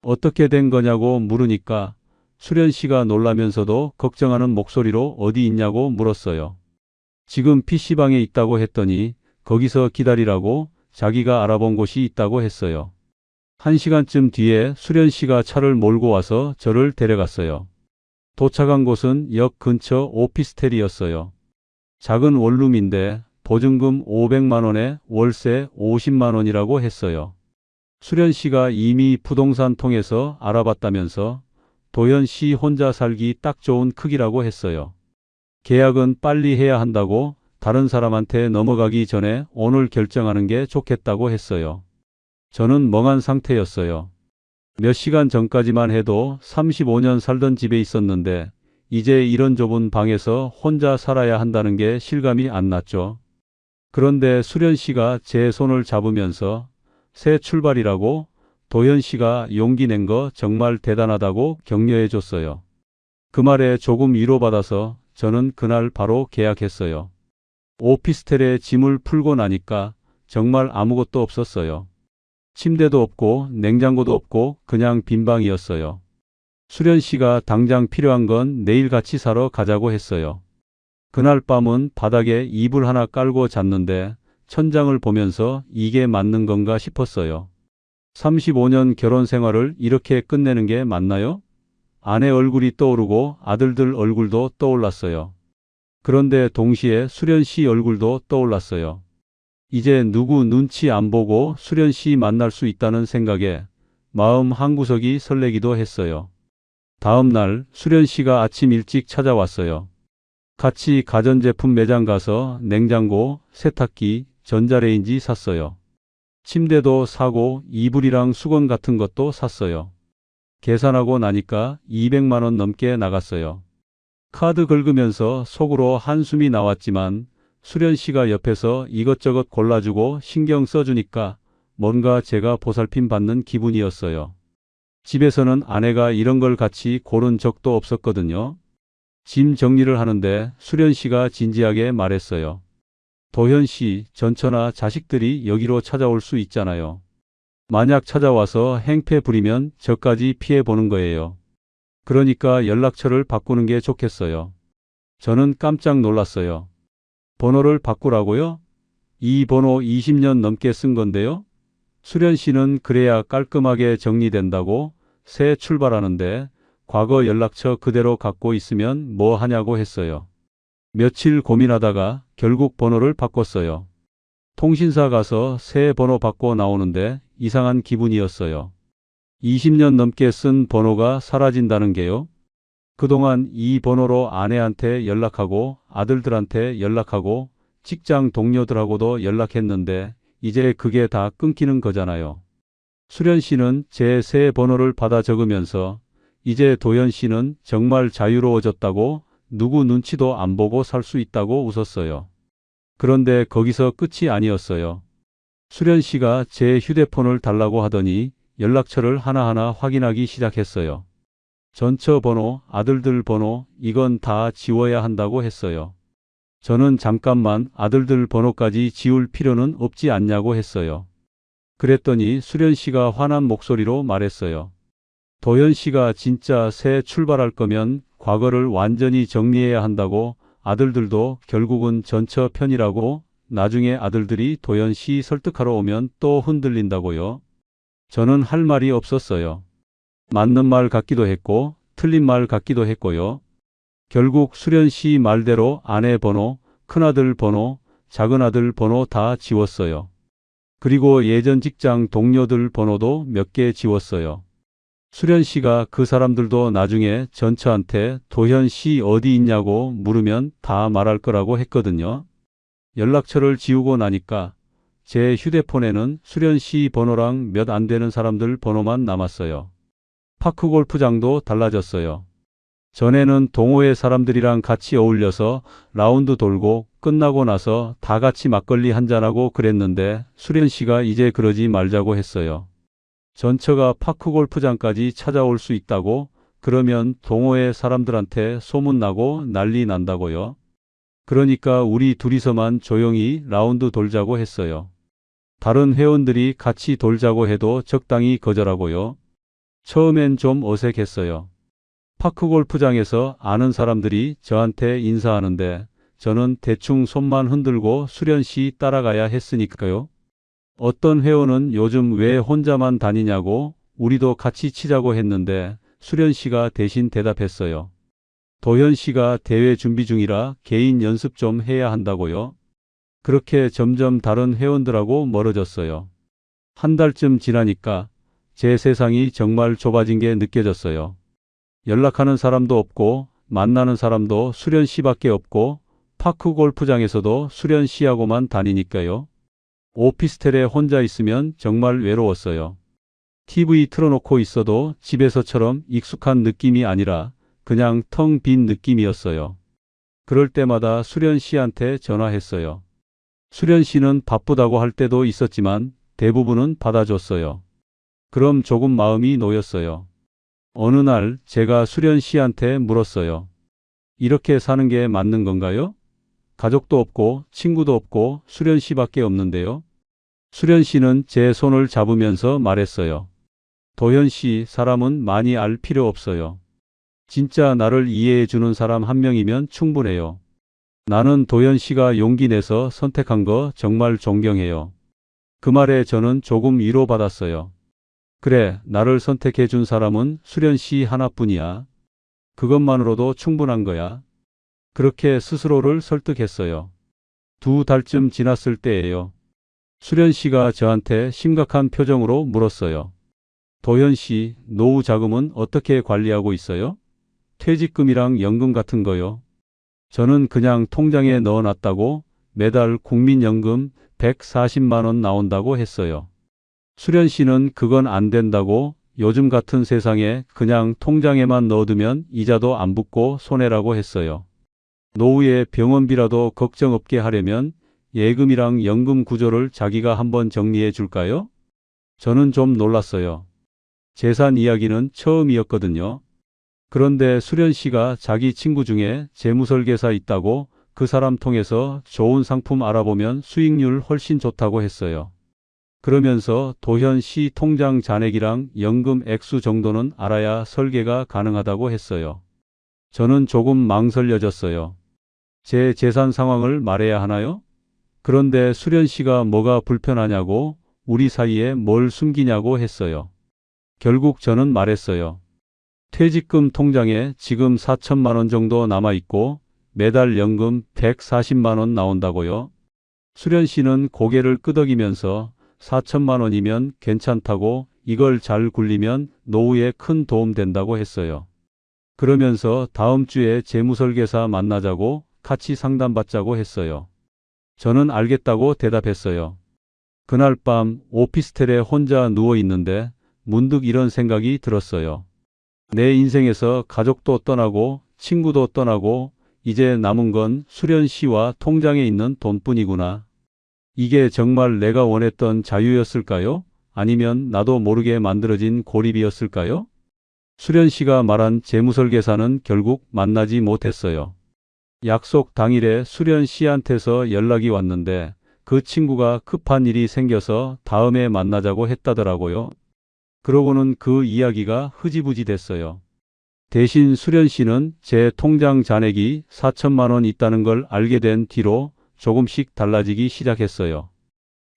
어떻게 된 거냐고 물으니까 수련 씨가 놀라면서도 걱정하는 목소리로 어디 있냐고 물었어요. 지금 PC방에 있다고 했더니 거기서 기다리라고, 자기가 알아본 곳이 있다고 했어요. 1시간쯤 뒤에 수련 씨가 차를 몰고 와서 저를 데려갔어요. 도착한 곳은 역 근처 오피스텔이었어요. 작은 원룸인데 보증금 500만 원에 월세 50만 원이라고 했어요. 수련 씨가 이미 부동산 통해서 알아봤다면서 도현 씨 혼자 살기 딱 좋은 크기라고 했어요. 계약은 빨리 해야 한다고, 다른 사람한테 넘어가기 전에 오늘 결정하는 게 좋겠다고 했어요. 저는 멍한 상태였어요. 몇 시간 전까지만 해도 35년 살던 집에 있었는데 이제 이런 좁은 방에서 혼자 살아야 한다는 게 실감이 안 났죠. 그런데 수련 씨가 제 손을 잡으면서 새 출발이라고, 도현 씨가 용기 낸 거 정말 대단하다고 격려해 줬어요. 그 말에 조금 위로받아서 저는 그날 바로 계약했어요. 오피스텔에 짐을 풀고 나니까 정말 아무것도 없었어요. 침대도 없고 냉장고도 없고 그냥 빈 방이었어요. 수련 씨가 당장 필요한 건 내일 같이 사러 가자고 했어요. 그날 밤은 바닥에 이불 하나 깔고 잤는데 천장을 보면서 이게 맞는 건가 싶었어요. 35년 결혼 생활을 이렇게 끝내는 게 맞나요? 아내 얼굴이 떠오르고 아들들 얼굴도 떠올랐어요. 그런데 동시에 수련 씨 얼굴도 떠올랐어요. 이제 누구 눈치 안 보고 수련 씨 만날 수 있다는 생각에 마음 한구석이 설레기도 했어요. 다음 날 수련 씨가 아침 일찍 찾아왔어요. 같이 가전제품 매장 가서 냉장고, 세탁기, 전자레인지 샀어요. 침대도 사고 이불이랑 수건 같은 것도 샀어요. 계산하고 나니까 200만 원 넘게 나갔어요. 카드 긁으면서 속으로 한숨이 나왔지만 수련 씨가 옆에서 이것저것 골라주고 신경 써주니까 뭔가 제가 보살핌 받는 기분이었어요. 집에서는 아내가 이런 걸 같이 고른 적도 없었거든요. 짐 정리를 하는데 수련 씨가 진지하게 말했어요. 도현 씨, 전처나 자식들이 여기로 찾아올 수 있잖아요. 만약 찾아와서 행패 부리면 저까지 피해 보는 거예요. 그러니까 연락처를 바꾸는 게 좋겠어요. 저는 깜짝 놀랐어요. 번호를 바꾸라고요? 이 번호 20년 넘게 쓴 건데요. 수련 씨는 그래야 깔끔하게 정리된다고, 새 출발하는데 과거 연락처 그대로 갖고 있으면 뭐 하냐고 했어요. 며칠 고민하다가 결국 번호를 바꿨어요. 통신사 가서 새 번호 바꿔 나오는데 이상한 기분이었어요. 20년 넘게 쓴 번호가 사라진다는 게요. 그동안 이 번호로 아내한테 연락하고 아들들한테 연락하고 직장 동료들하고도 연락했는데 이제 그게 다 끊기는 거잖아요. 수련 씨는 제 새 번호를 받아 적으면서 이제 도현 씨는 정말 자유로워졌다고, 누구 눈치도 안 보고 살 수 있다고 웃었어요. 그런데 거기서 끝이 아니었어요. 수련 씨가 제 휴대폰을 달라고 하더니 연락처를 하나하나 확인하기 시작했어요. 전처 번호, 아들들 번호, 이건 다 지워야 한다고 했어요. 저는 잠깐만 아들들 번호까지 지울 필요는 없지 않냐고 했어요. 그랬더니 수련 씨가 화난 목소리로 말했어요. 도현 씨가 진짜 새 출발할 거면 과거를 완전히 정리해야 한다고 아들들도 결국은 전처 편이라고 나중에 아들들이 도연 씨 설득하러 오면 또 흔들린다고요. 저는 할 말이 없었어요. 맞는 말 같기도 했고 틀린 말 같기도 했고요. 결국 수련 씨 말대로 아내 번호, 큰아들 번호, 작은아들 번호 다 지웠어요. 그리고 예전 직장 동료들 번호도 몇 개 지웠어요. 수련 씨가 그 사람들도 나중에 전처한테 도현 씨 어디 있냐고 물으면 다 말할 거라고 했거든요. 연락처를 지우고 나니까 제 휴대폰에는 수련 씨 번호랑 몇 안 되는 사람들 번호만 남았어요. 파크 골프장도 달라졌어요. 전에는 동호회 사람들이랑 같이 어울려서 라운드 돌고 끝나고 나서 다 같이 막걸리 한잔하고 그랬는데 수련 씨가 이제 그러지 말자고 했어요. 전처가 파크 골프장까지 찾아올 수 있다고 그러면 동호회 사람들한테 소문나고 난리 난다고요. 그러니까 우리 둘이서만 조용히 라운드 돌자고 했어요. 다른 회원들이 같이 돌자고 해도 적당히 거절하고요. 처음엔 좀 어색했어요. 파크 골프장에서 아는 사람들이 저한테 인사하는데 저는 대충 손만 흔들고 수련 씨 따라가야 했으니까요. 어떤 회원은 요즘 왜 혼자만 다니냐고 우리도 같이 치자고 했는데 수련 씨가 대신 대답했어요. 도현 씨가 대회 준비 중이라 개인 연습 좀 해야 한다고요. 그렇게 점점 다른 회원들하고 멀어졌어요. 한 달쯤 지나니까 제 세상이 정말 좁아진 게 느껴졌어요. 연락하는 사람도 없고 만나는 사람도 수련 씨밖에 없고 파크 골프장에서도 수련 씨하고만 다니니까요. 오피스텔에 혼자 있으면 정말 외로웠어요. TV 틀어놓고 있어도 집에서처럼 익숙한 느낌이 아니라 그냥 텅 빈 느낌이었어요. 그럴 때마다 수련 씨한테 전화했어요. 수련 씨는 바쁘다고 할 때도 있었지만 대부분은 받아줬어요. 그럼 조금 마음이 놓였어요. 어느 날 제가 수련 씨한테 물었어요. 이렇게 사는 게 맞는 건가요? 가족도 없고 친구도 없고 수련 씨밖에 없는데요. 수련 씨는 제 손을 잡으면서 말했어요. 도현 씨, 사람은 많이 알 필요 없어요. 진짜 나를 이해해 주는 사람 한 명이면 충분해요. 나는 도현 씨가 용기 내서 선택한 거 정말 존경해요. 그 말에 저는 조금 위로받았어요. 그래, 나를 선택해 준 사람은 수련 씨 하나뿐이야. 그것만으로도 충분한 거야. 그렇게 스스로를 설득했어요. 2달쯤 지났을 때예요. 수련 씨가 저한테 심각한 표정으로 물었어요. 도현 씨, 노후 자금은 어떻게 관리하고 있어요? 퇴직금이랑 연금 같은 거요. 저는 그냥 통장에 넣어놨다고 매달 국민연금 140만 원 나온다고 했어요. 수련 씨는 그건 안 된다고 요즘 같은 세상에 그냥 통장에만 넣어두면 이자도 안 붙고 손해라고 했어요. 노후에 병원비라도 걱정 없게 하려면 예금이랑 연금 구조를 자기가 한번 정리해 줄까요? 저는 좀 놀랐어요. 재산 이야기는 처음이었거든요. 그런데 수련 씨가 자기 친구 중에 재무설계사 있다고 그 사람 통해서 좋은 상품 알아보면 수익률 훨씬 좋다고 했어요. 그러면서 도현 씨 통장 잔액이랑 연금 액수 정도는 알아야 설계가 가능하다고 했어요. 저는 조금 망설여졌어요. 제 재산 상황을 말해야 하나요? 그런데 수련 씨가 뭐가 불편하냐고 우리 사이에 뭘 숨기냐고 했어요. 결국 저는 말했어요. 퇴직금 통장에 지금 4천만 원 정도 남아있고 매달 연금 140만 원 나온다고요. 수련 씨는 고개를 끄덕이면서 4천만 원이면 괜찮다고 이걸 잘 굴리면 노후에 큰 도움 된다고 했어요. 그러면서 다음 주에 재무설계사 만나자고 같이 상담받자고 했어요. 저는 알겠다고 대답했어요. 그날 밤 오피스텔에 혼자 누워 있는데 문득 이런 생각이 들었어요. 내 인생에서 가족도 떠나고 친구도 떠나고 이제 남은 건 수련 씨와 통장에 있는 돈뿐이구나. 이게 정말 내가 원했던 자유였을까요? 아니면 나도 모르게 만들어진 고립이었을까요? 수련 씨가 말한 재무설계사는 결국 만나지 못했어요. 약속 당일에 수련 씨한테서 연락이 왔는데 그 친구가 급한 일이 생겨서 다음에 만나자고 했다더라고요. 그러고는 그 이야기가 흐지부지 됐어요. 대신 수련 씨는 제 통장 잔액이 4천만 원 있다는 걸 알게 된 뒤로 조금씩 달라지기 시작했어요.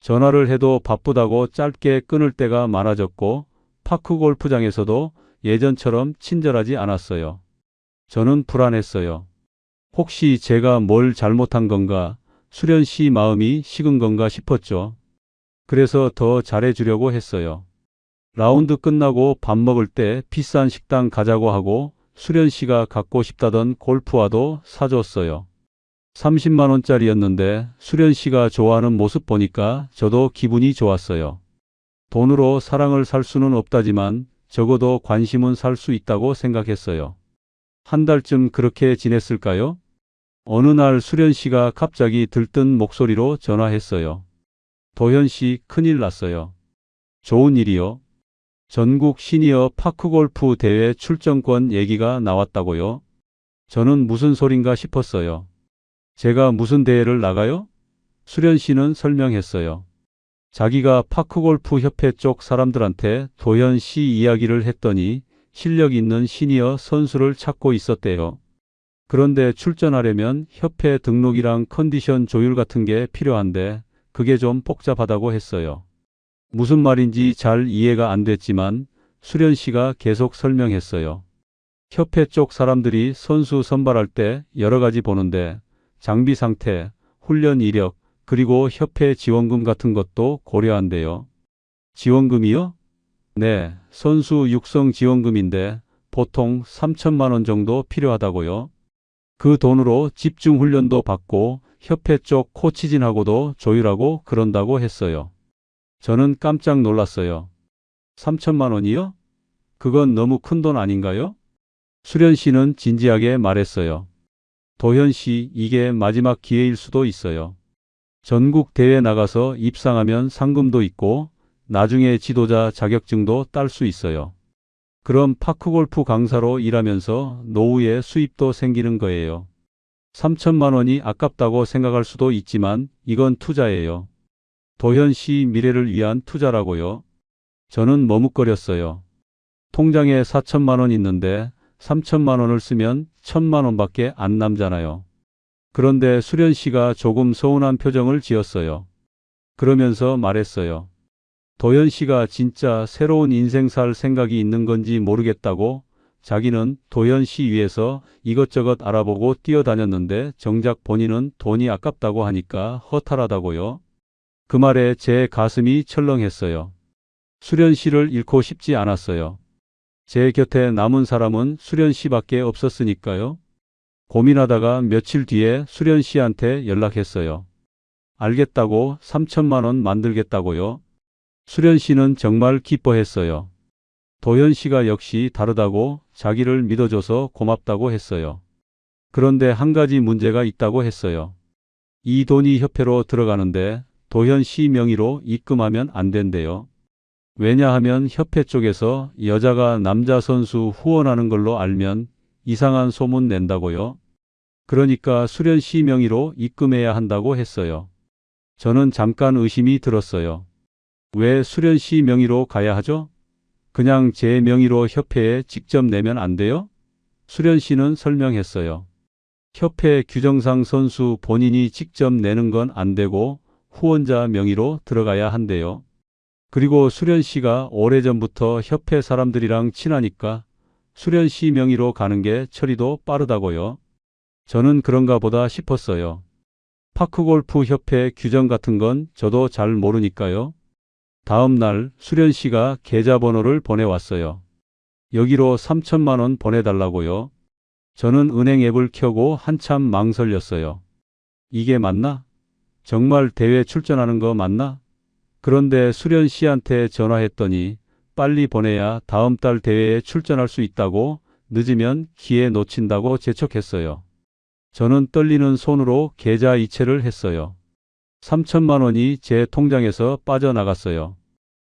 전화를 해도 바쁘다고 짧게 끊을 때가 많아졌고 파크 골프장에서도 예전처럼 친절하지 않았어요. 저는 불안했어요. 혹시 제가 뭘 잘못한 건가, 수련 씨 마음이 식은 건가 싶었죠. 그래서 더 잘해주려고 했어요. 라운드 끝나고 밥 먹을 때 비싼 식당 가자고 하고 수련 씨가 갖고 싶다던 골프화도 사줬어요. 30만 원짜리였는데 수련 씨가 좋아하는 모습 보니까 저도 기분이 좋았어요. 돈으로 사랑을 살 수는 없다지만 적어도 관심은 살 수 있다고 생각했어요. 한 달쯤 그렇게 지냈을까요? 어느 날 수련 씨가 갑자기 들뜬 목소리로 전화했어요. 도현 씨, 큰일 났어요. 좋은 일이요? 전국 시니어 파크골프 대회 출전권 얘기가 나왔다고요? 저는 무슨 소린가 싶었어요. 제가 무슨 대회를 나가요? 수련 씨는 설명했어요. 자기가 파크골프 협회 쪽 사람들한테 도현 씨 이야기를 했더니 실력 있는 시니어 선수를 찾고 있었대요. 그런데 출전하려면 협회 등록이랑 컨디션 조율 같은 게 필요한데 그게 좀 복잡하다고 했어요. 무슨 말인지 잘 이해가 안 됐지만 수련 씨가 계속 설명했어요. 협회 쪽 사람들이 선수 선발할 때 여러 가지 보는데 장비 상태, 훈련 이력, 그리고 협회 지원금 같은 것도 고려한대요. 지원금이요? 네, 선수 육성 지원금인데 보통 3천만 원 정도 필요하다고요. 그 돈으로 집중 훈련도 받고 협회 쪽 코치진하고도 조율하고 그런다고 했어요. 저는 깜짝 놀랐어요. 3천만 원이요? 그건 너무 큰 돈 아닌가요? 수련 씨는 진지하게 말했어요. 도현 씨, 이게 마지막 기회일 수도 있어요. 전국 대회 나가서 입상하면 상금도 있고 나중에 지도자 자격증도 딸 수 있어요. 그럼 파크골프 강사로 일하면서 노후에 수입도 생기는 거예요. 3천만 원이 아깝다고 생각할 수도 있지만 이건 투자예요. 도현 씨 미래를 위한 투자라고요. 저는 머뭇거렸어요. 통장에 4천만 원 있는데 3천만 원을 쓰면 1천만 원밖에 안 남잖아요. 그런데 수련 씨가 조금 서운한 표정을 지었어요. 그러면서 말했어요. 도현 씨가 진짜 새로운 인생 살 생각이 있는 건지 모르겠다고. 자기는 도현 씨 위해서 이것저것 알아보고 뛰어다녔는데 정작 본인은 돈이 아깝다고 하니까 허탈하다고요. 그 말에 제 가슴이 철렁했어요. 수련 씨를 잃고 싶지 않았어요. 제 곁에 남은 사람은 수련 씨밖에 없었으니까요. 고민하다가 며칠 뒤에 수련 씨한테 연락했어요. 알겠다고 3천만 원 만들겠다고요. 수련 씨는 정말 기뻐했어요. 도현 씨가 역시 다르다고 자기를 믿어줘서 고맙다고 했어요. 그런데 한 가지 문제가 있다고 했어요. 이 돈이 협회로 들어가는데 도현 씨 명의로 입금하면 안 된대요. 왜냐하면 협회 쪽에서 여자가 남자 선수 후원하는 걸로 알면 이상한 소문 낸다고요. 그러니까 수련 씨 명의로 입금해야 한다고 했어요. 저는 잠깐 의심이 들었어요. 왜 수련 씨 명의로 가야 하죠? 그냥 제 명의로 협회에 직접 내면 안 돼요? 수련 씨는 설명했어요. 협회 규정상 선수 본인이 직접 내는 건 안 되고 후원자 명의로 들어가야 한대요. 그리고 수련 씨가 오래전부터 협회 사람들이랑 친하니까 수련 씨 명의로 가는 게 처리도 빠르다고요. 저는 그런가 보다 싶었어요. 파크골프 협회 규정 같은 건 저도 잘 모르니까요. 다음 날 수련 씨가 계좌번호를 보내왔어요. 여기로 3천만 원 보내달라고요. 저는 은행 앱을 켜고 한참 망설였어요. 이게 맞나? 정말 대회 출전하는 거 맞나? 그런데 수련 씨한테 전화했더니 빨리 보내야 다음 달 대회에 출전할 수 있다고, 늦으면 기회 놓친다고 재촉했어요. 저는 떨리는 손으로 계좌 이체를 했어요. 3천만 원이 제 통장에서 빠져나갔어요.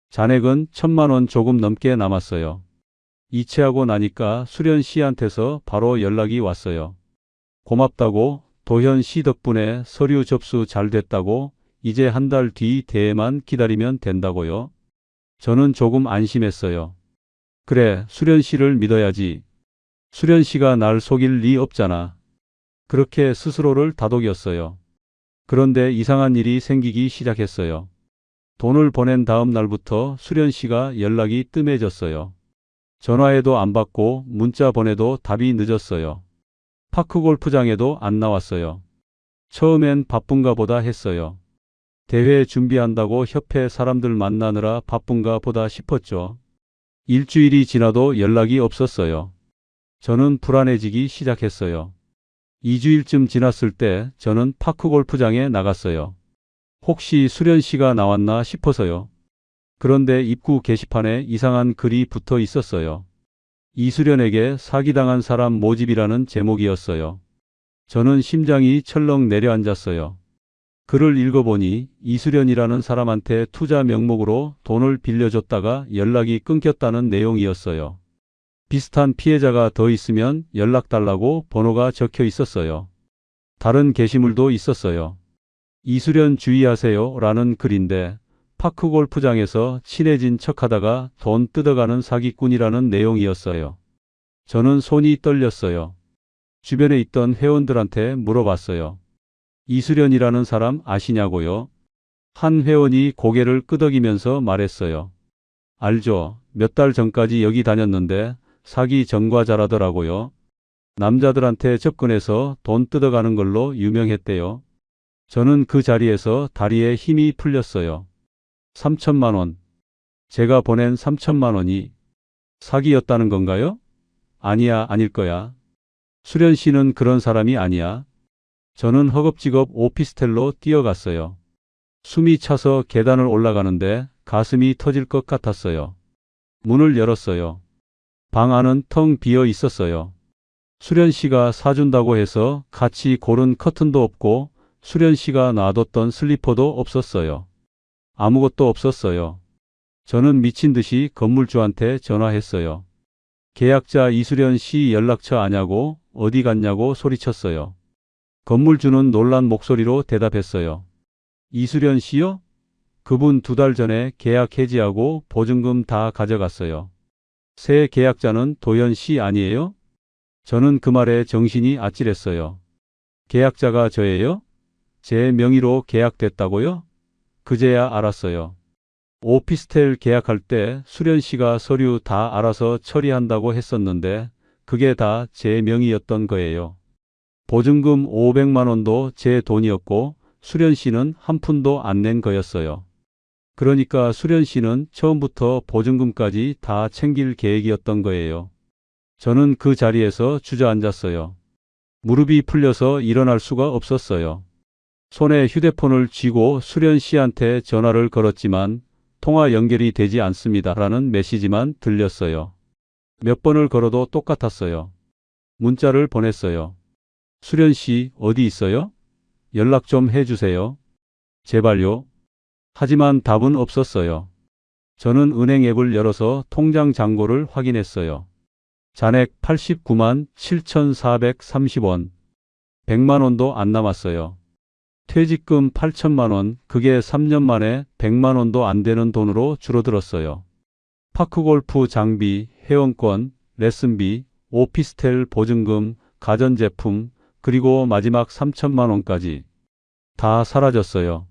잔액은 1천만 원 조금 넘게 남았어요. 이체하고 나니까 수련 씨한테서 바로 연락이 왔어요. 고맙다고, 도현 씨 덕분에 서류 접수 잘 됐다고, 이제 한 달 뒤 대회만 기다리면 된다고요. 저는 조금 안심했어요. 그래, 수련 씨를 믿어야지. 수련 씨가 날 속일 리 없잖아. 그렇게 스스로를 다독였어요. 그런데 이상한 일이 생기기 시작했어요. 돈을 보낸 다음 날부터 수련 씨가 연락이 뜸해졌어요. 전화해도 안 받고 문자 보내도 답이 늦었어요. 파크 골프장에도 안 나왔어요. 처음엔 바쁜가 보다 했어요. 대회 준비한다고 협회 사람들 만나느라 바쁜가 보다 싶었죠. 일주일이 지나도 연락이 없었어요. 저는 불안해지기 시작했어요. 2주일쯤 지났을 때 저는 파크 골프장에 나갔어요. 혹시 수련 씨가 나왔나 싶어서요. 그런데 입구 게시판에 이상한 글이 붙어 있었어요. 이수련에게 사기당한 사람 모집이라는 제목이었어요. 저는 심장이 철렁 내려앉았어요. 글을 읽어보니 이수련이라는 사람한테 투자 명목으로 돈을 빌려줬다가 연락이 끊겼다는 내용이었어요. 비슷한 피해자가 더 있으면 연락달라고 번호가 적혀 있었어요. 다른 게시물도 있었어요. 이수련 주의하세요 라는 글인데 파크 골프장에서 친해진 척하다가 돈 뜯어가는 사기꾼이라는 내용이었어요. 저는 손이 떨렸어요. 주변에 있던 회원들한테 물어봤어요. 이수련이라는 사람 아시냐고요? 한 회원이 고개를 끄덕이면서 말했어요. 알죠. 몇 달 전까지 여기 다녔는데 사기 전과자라더라고요. 남자들한테 접근해서 돈 뜯어가는 걸로 유명했대요. 저는 그 자리에서 다리에 힘이 풀렸어요. 3천만 원. 제가 보낸 3천만 원이 사기였다는 건가요? 아니야, 아닐 거야. 수련 씨는 그런 사람이 아니야. 저는 허겁지겁 오피스텔로 뛰어갔어요. 숨이 차서 계단을 올라가는데 가슴이 터질 것 같았어요. 문을 열었어요. 방 안은 텅 비어 있었어요. 수련 씨가 사준다고 해서 같이 고른 커튼도 없고 수련 씨가 놔뒀던 슬리퍼도 없었어요. 아무것도 없었어요. 저는 미친 듯이 건물주한테 전화했어요. 계약자 이수련 씨 연락처 아냐고 어디 갔냐고 소리쳤어요. 건물주는 놀란 목소리로 대답했어요. 이수련 씨요? 그분 2달 전에 계약 해지하고 보증금 다 가져갔어요. 새 계약자는 도연 씨 아니에요? 저는 그 말에 정신이 아찔했어요. 계약자가 저예요? 제 명의로 계약됐다고요? 그제야 알았어요. 오피스텔 계약할 때 수련 씨가 서류 다 알아서 처리한다고 했었는데 그게 다 제 명의였던 거예요. 보증금 500만 원도 제 돈이었고 수련 씨는 한 푼도 안 낸 거였어요. 그러니까 수련 씨는 처음부터 보증금까지 다 챙길 계획이었던 거예요. 저는 그 자리에서 주저앉았어요. 무릎이 풀려서 일어날 수가 없었어요. 손에 휴대폰을 쥐고 수련 씨한테 전화를 걸었지만 통화 연결이 되지 않습니다 라는 메시지만 들렸어요. 몇 번을 걸어도 똑같았어요. 문자를 보냈어요. 수련 씨 어디 있어요? 연락 좀 해주세요. 제발요. 하지만 답은 없었어요. 저는 은행 앱을 열어서 통장 잔고를 확인했어요. 잔액 89만 7,430원. 100만 원도 안 남았어요. 퇴직금 8천만 원, 그게 3년 만에 100만 원도 안 되는 돈으로 줄어들었어요. 파크골프 장비, 회원권, 레슨비, 오피스텔 보증금, 가전제품, 그리고 마지막 3천만 원까지 다 사라졌어요.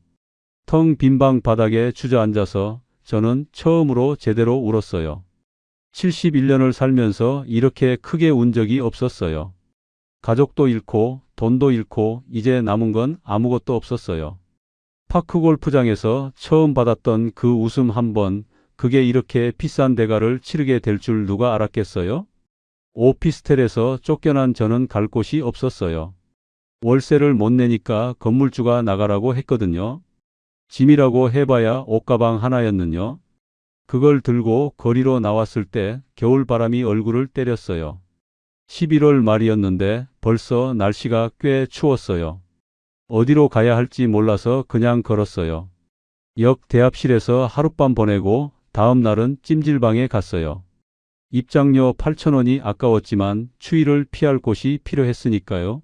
텅 빈 방 바닥에 주저앉아서 저는 처음으로 제대로 울었어요. 71년을 살면서 이렇게 크게 운 적이 없었어요. 가족도 잃고 돈도 잃고 이제 남은 건 아무것도 없었어요. 파크 골프장에서 처음 받았던 그 웃음 한 번, 그게 이렇게 비싼 대가를 치르게 될 줄 누가 알았겠어요? 오피스텔에서 쫓겨난 저는 갈 곳이 없었어요. 월세를 못 내니까 건물주가 나가라고 했거든요. 짐이라고 해봐야 옷가방 하나였는요. 그걸 들고 거리로 나왔을 때 겨울바람이 얼굴을 때렸어요. 11월 말이었는데 벌써 날씨가 꽤 추웠어요. 어디로 가야 할지 몰라서 그냥 걸었어요. 역 대합실에서 하룻밤 보내고 다음 날은 찜질방에 갔어요. 입장료 8,000원이 아까웠지만 추위를 피할 곳이 필요했으니까요.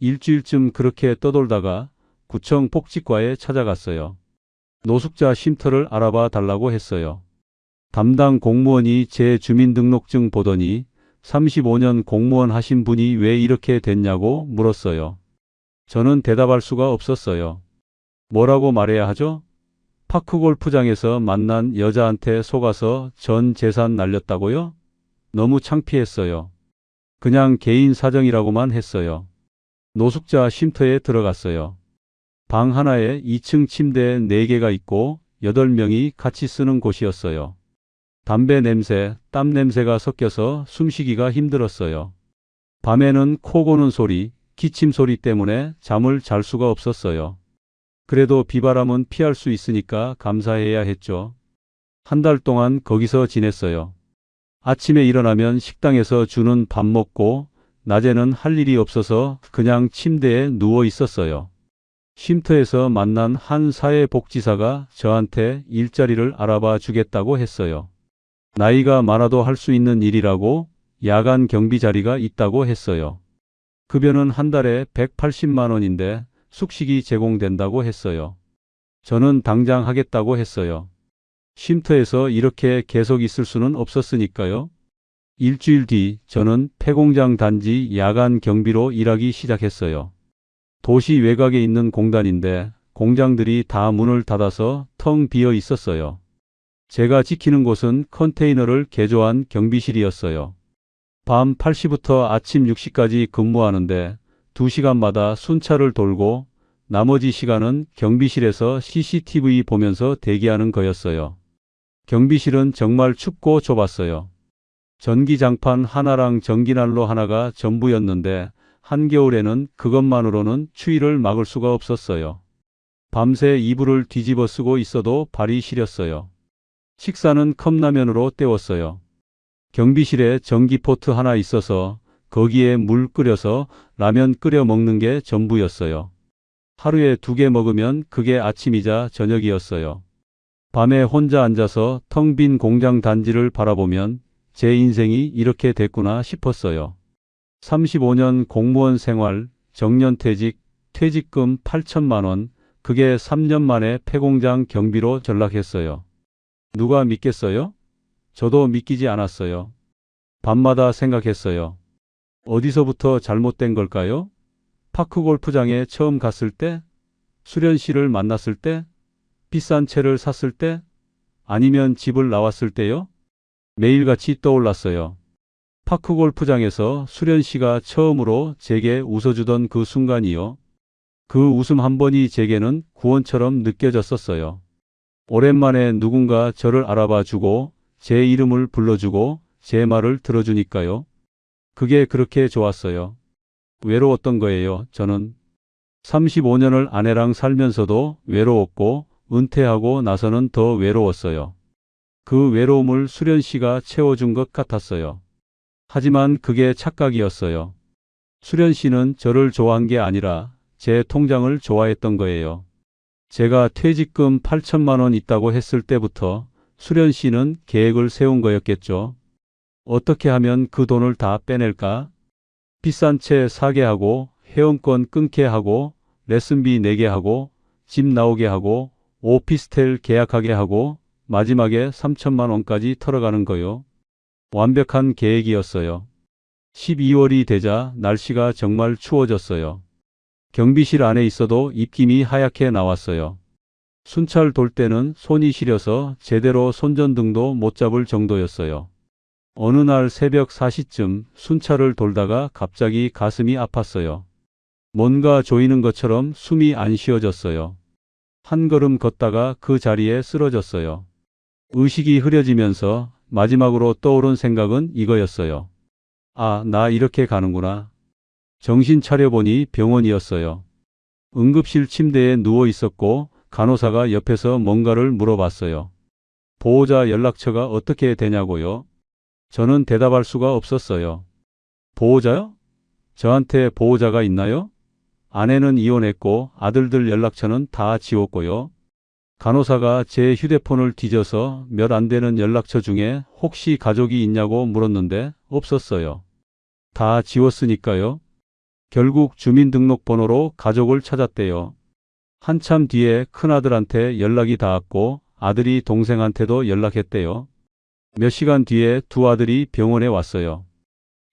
일주일쯤 그렇게 떠돌다가 구청 복지과에 찾아갔어요. 노숙자 쉼터를 알아봐 달라고 했어요. 담당 공무원이 제 주민등록증 보더니 35년 공무원 하신 분이 왜 이렇게 됐냐고 물었어요. 저는 대답할 수가 없었어요. 뭐라고 말해야 하죠? 파크골프장에서 만난 여자한테 속아서 전 재산 날렸다고요? 너무 창피했어요. 그냥 개인 사정이라고만 했어요. 노숙자 쉼터에 들어갔어요. 방 하나에 2층 침대 4개가 있고 8명이 같이 쓰는 곳이었어요. 담배 냄새, 땀 냄새가 섞여서 숨쉬기가 힘들었어요. 밤에는 코 고는 소리, 기침 소리 때문에 잠을 잘 수가 없었어요. 그래도 비바람은 피할 수 있으니까 감사해야 했죠. 한 달 동안 거기서 지냈어요. 아침에 일어나면 식당에서 주는 밥 먹고 낮에는 할 일이 없어서 그냥 침대에 누워 있었어요. 쉼터에서 만난 한 사회복지사가 저한테 일자리를 알아봐 주겠다고 했어요. 나이가 많아도 할 수 있는 일이라고 야간 경비 자리가 있다고 했어요. 급여는 한 달에 180만 원인데 숙식이 제공된다고 했어요. 저는 당장 하겠다고 했어요. 쉼터에서 이렇게 계속 있을 수는 없었으니까요. 일주일 뒤 저는 폐공장 단지 야간 경비로 일하기 시작했어요. 도시 외곽에 있는 공단인데 공장들이 다 문을 닫아서 텅 비어 있었어요. 제가 지키는 곳은 컨테이너를 개조한 경비실이었어요. 밤 8시부터 아침 6시까지 근무하는데 2시간마다 순찰을 돌고 나머지 시간은 경비실에서 CCTV 보면서 대기하는 거였어요. 경비실은 정말 춥고 좁았어요. 전기장판 하나랑 전기난로 하나가 전부였는데 한겨울에는 그것만으로는 추위를 막을 수가 없었어요. 밤새 이불을 뒤집어 쓰고 있어도 발이 시렸어요. 식사는 컵라면으로 때웠어요. 경비실에 전기포트 하나 있어서 거기에 물 끓여서 라면 끓여 먹는 게 전부였어요. 하루에 2개 먹으면 그게 아침이자 저녁이었어요. 밤에 혼자 앉아서 텅 빈 공장 단지를 바라보면 제 인생이 이렇게 됐구나 싶었어요. 35년 공무원 생활, 정년퇴직, 퇴직금 8천만 원, 그게 3년 만에 폐공장 경비로 전락했어요. 누가 믿겠어요? 저도 믿기지 않았어요. 밤마다 생각했어요. 어디서부터 잘못된 걸까요? 파크골프장에 처음 갔을 때? 수련 씨를 만났을 때? 비싼 채를 샀을 때? 아니면 집을 나왔을 때요? 매일같이 떠올랐어요. 파크골프장에서 수련 씨가 처음으로 제게 웃어주던 그 순간이요. 그 웃음 한 번이 제게는 구원처럼 느껴졌었어요. 오랜만에 누군가 저를 알아봐 주고 제 이름을 불러주고 제 말을 들어주니까요. 그게 그렇게 좋았어요. 외로웠던 거예요, 저는. 35년을 아내랑 살면서도 외로웠고 은퇴하고 나서는 더 외로웠어요. 그 외로움을 수련 씨가 채워준 것 같았어요. 하지만 그게 착각이었어요. 수련 씨는 저를 좋아한 게 아니라 제 통장을 좋아했던 거예요. 제가 퇴직금 8천만 원 있다고 했을 때부터 수련 씨는 계획을 세운 거였겠죠. 어떻게 하면 그 돈을 다 빼낼까? 비싼 채 사게 하고 회원권 끊게 하고 레슨비 내게 하고 집 나오게 하고 오피스텔 계약하게 하고 마지막에 3천만 원까지 털어가는 거요. 완벽한 계획이었어요. 12월이 되자 날씨가 정말 추워졌어요. 경비실 안에 있어도 입김이 하얗게 나왔어요. 순찰 돌 때는 손이 시려서 제대로 손전등도 못 잡을 정도였어요. 어느 날 새벽 4시쯤 순찰을 돌다가 갑자기 가슴이 아팠어요. 뭔가 조이는 것처럼 숨이 안 쉬어졌어요. 한 걸음 걷다가 그 자리에 쓰러졌어요. 의식이 흐려지면서 마지막으로 떠오른 생각은 이거였어요. 아, 나 이렇게 가는구나. 정신 차려보니 병원이었어요. 응급실 침대에 누워 있었고 간호사가 옆에서 뭔가를 물어봤어요. 보호자 연락처가 어떻게 되냐고요? 저는 대답할 수가 없었어요. 보호자요? 저한테 보호자가 있나요? 아내는 이혼했고 아들들 연락처는 다 지웠고요. 간호사가 제 휴대폰을 뒤져서 몇 안 되는 연락처 중에 혹시 가족이 있냐고 물었는데 없었어요. 다 지웠으니까요. 결국 주민등록번호로 가족을 찾았대요. 한참 뒤에 큰아들한테 연락이 닿았고 아들이 동생한테도 연락했대요. 몇 시간 뒤에 두 아들이 병원에 왔어요.